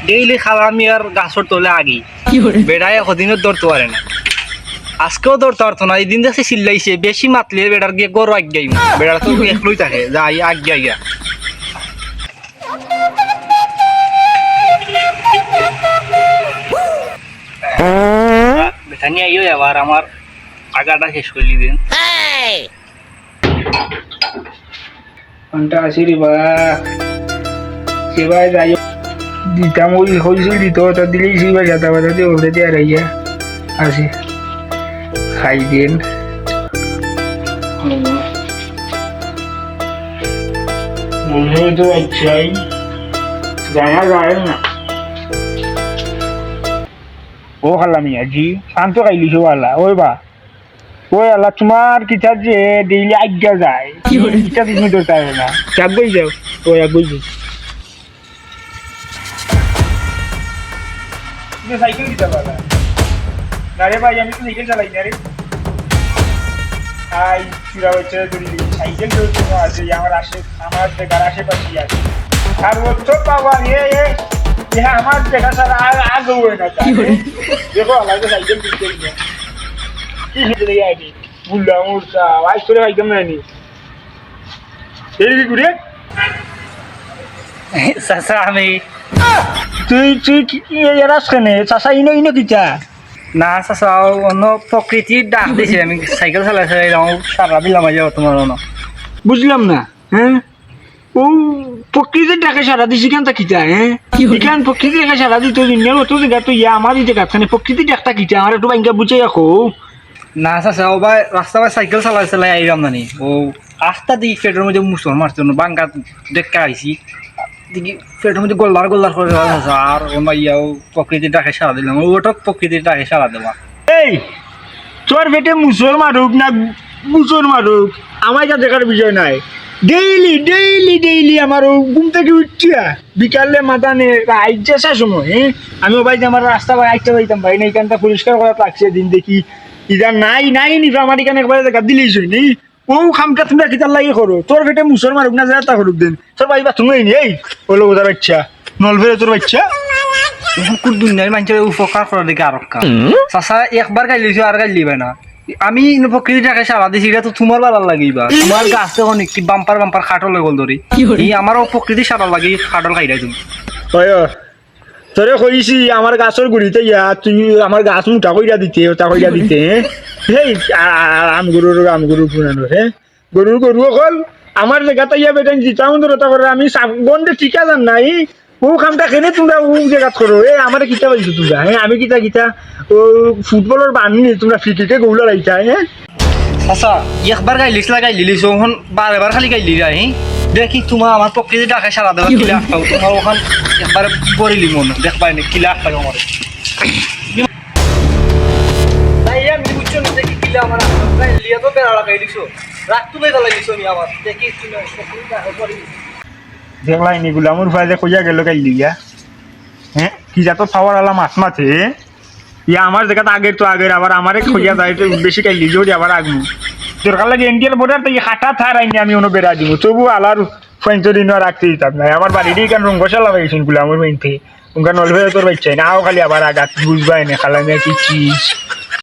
Daily খালামি আর গাছর তলে আগি বেড়ায় এদিনের ধরতে পারে না, আজকেও ধরতে পারতো না। এই দিন যাচ্ছে চিল্লাইছে, বেশি মাতলে বেড়ার গিয়ে গরু আজ্ঞাই বেড়ার তো একলই থাকে যাই আজ্ঞা আজ্ঞা। বেটা নিয়ে আইও আবার আমার আগাটা শেষ করলি দিন। ঘন্টা আসি রে বা সেবাই যাই দিতাম ওই হয়েছিল দিত তা দিলেই সেবা যাতা বাতা দিয়ে ওটা দিয়ে রাইয়া আসি খাই দিন। মনে তো ইচ্ছাই জানা যায় না ও খালাম আজি শান্ত খাইলিছ আল্লাহ ওই বা ওই আল্লাহ তোমার কিতা যে ডেইলি আজ্ঞা যায় কিতা তুমি ধরতে পারবে না চাপবই যাও ওই আগুই যাও সাইকেল দিতে পারবে না রে ভাই আমি তো সাইকেল চালাই না রে আই চূড়া হচ্ছে ধরি সাইকেল চলছে আছে আমার দেখার আশেপাশে আছে আর ও তো পাওয়া এ আমার দেখা ছাড়া আগে হয় না দেখো আমার সাইকেল দিতে কি হিসেবে আইনি বুঝলাম ওরটা আইস করে ভাই কেমন আনি এই কি করে চাচা আমি তুই কি এরাস কেনে চাচা ইনো ইনো কিটা না চাচা অন্য প্রকৃতির ডাক দিছে, আমি সাইকেল চালাই সারা দিলাম তোমার বুঝলাম না হ্যাঁ ও প্রকৃতির ডাকে সারা দিছি কেন তা কিটা হ্যাঁ ইখান প্রকৃতির ডাকে সারা দিত দিনের অত জায়গা তো ইয়া আমার দিতে গাছখানে প্রকৃতির ডাকটা কিটা আমার একটু বাইঙ্গা বুঝাই রাখো না চাচা ও ভাই রাস্তা ভাই সাইকেল চালাই আইলাম নানি ও রাস্তা দিই পেটের মধ্যে মুসল মারছে বাঙ্গা দেখা আইসি দেখি পেটের মধ্যে গোল্লার করে দেওয়া চাচা আর ওনা ইয়াও প্রকৃতির ডাকে সারা দিলাম ওটা প্রকৃতির ডাকে সারা দেওয়া। এই তোর পেটে মুসল মারুক না মুসল মারুক আমার যা দেখার বিষয় নাই ডেইলি আমার ঘুম থেকে উঠিয়া বিকালে মাথা নে আইজা সময় হ্যাঁ আমি ভাই আমার রাস্তা ভাই আইতে পাইতাম ভাই না এখানটা পরিষ্কার করা লাগছে দিন দেখি ইটা নাই নিবা আমার এখানে একবারে দেখা দিলেই শুই নেই ও খামটা তুমি কিতার লাগে করো তোর পেটে মুসল মারুক না যা তা করুক দেন তোর ভাই বা তুমি এই ওলো বোঝা বাচ্চা নলভেরে তোর বাচ্চা কোন দুনিয়ার মানুষের উপকার করার দিকে আর চাচা একবার গাইলিছো আর গাইলি ভাই না আমি প্রকৃতির টাকা সারা দিছি এটা তো তোমার ভালো লাগিবা তোমার গাছ তখন একটি বাম্পার খাটল গল ধরি এই আমারও প্রকৃতি সারা লাগে খাটল খাইলাই তুমি তোরে কইছি আমার গাছের গুড়িতে ইয়া তুই আমার গাছ মোটা কইরা দিতে হেই আমগুরুর পুরানো হ্যাঁ গরু অকল আমার জায়গাতে ইয়া বেটাই দিতাম দরতা করে আমি বন্ধে ঠিকা জান নাই ও কামটা কেনে তোমরা ও জায়গা করো আমার কিতা পাইছো তোমরা হ্যাঁ আমি কিতা ও ফুটবলের বানি তোমরা ফিটিকে গৌলা লাইতা হ্যাঁ আচ্ছা একবার গাইলিস ওখান বারবার খালি গাইলি যাই দেখি তোমার আমার প্রকৃতি ডাকে সারা দেওয়া কিলা আটকাও তোমার ওখান একবার পড়িলি মনে দেখবাই না কিলা আটকাও আমার তাই আমি বুঝছো না দেখি কিলা আমার লিয়া তো বেড়া লাগাই দিছো রাত তুমি জ্বালাই দিছো আমি আমার দেখি তুমি প্রকৃতি ডাকে পড়িলি দেখলাই নি গুলামুর ফাইজে কইয়া গেল গাইলি গিয়া হ্যাঁ কি যাতো পাওয়ার আলা মাছ মাছে ইয়া আমার জায়গাতে আগের আবার আমারে খইয়া যায় বেশি গাইলি জোরে আবার আগমু দরকার লাগে ইন্ডিয়ান বর্ডার থেকে হাঁটা থার আইনি আমি অন্য বেড়া দিব তবু আলার ফাইনচুরি না রাখতে দিতাম না আমার বাড়িরই কেন রঙ্গশা লাগাইছেন গুলামুর মাইন থেকে ওখানে নলভে তোর বাচ্চাই না খালি আবার আগাত বুঝবাই না খালামিয়া কি চিজ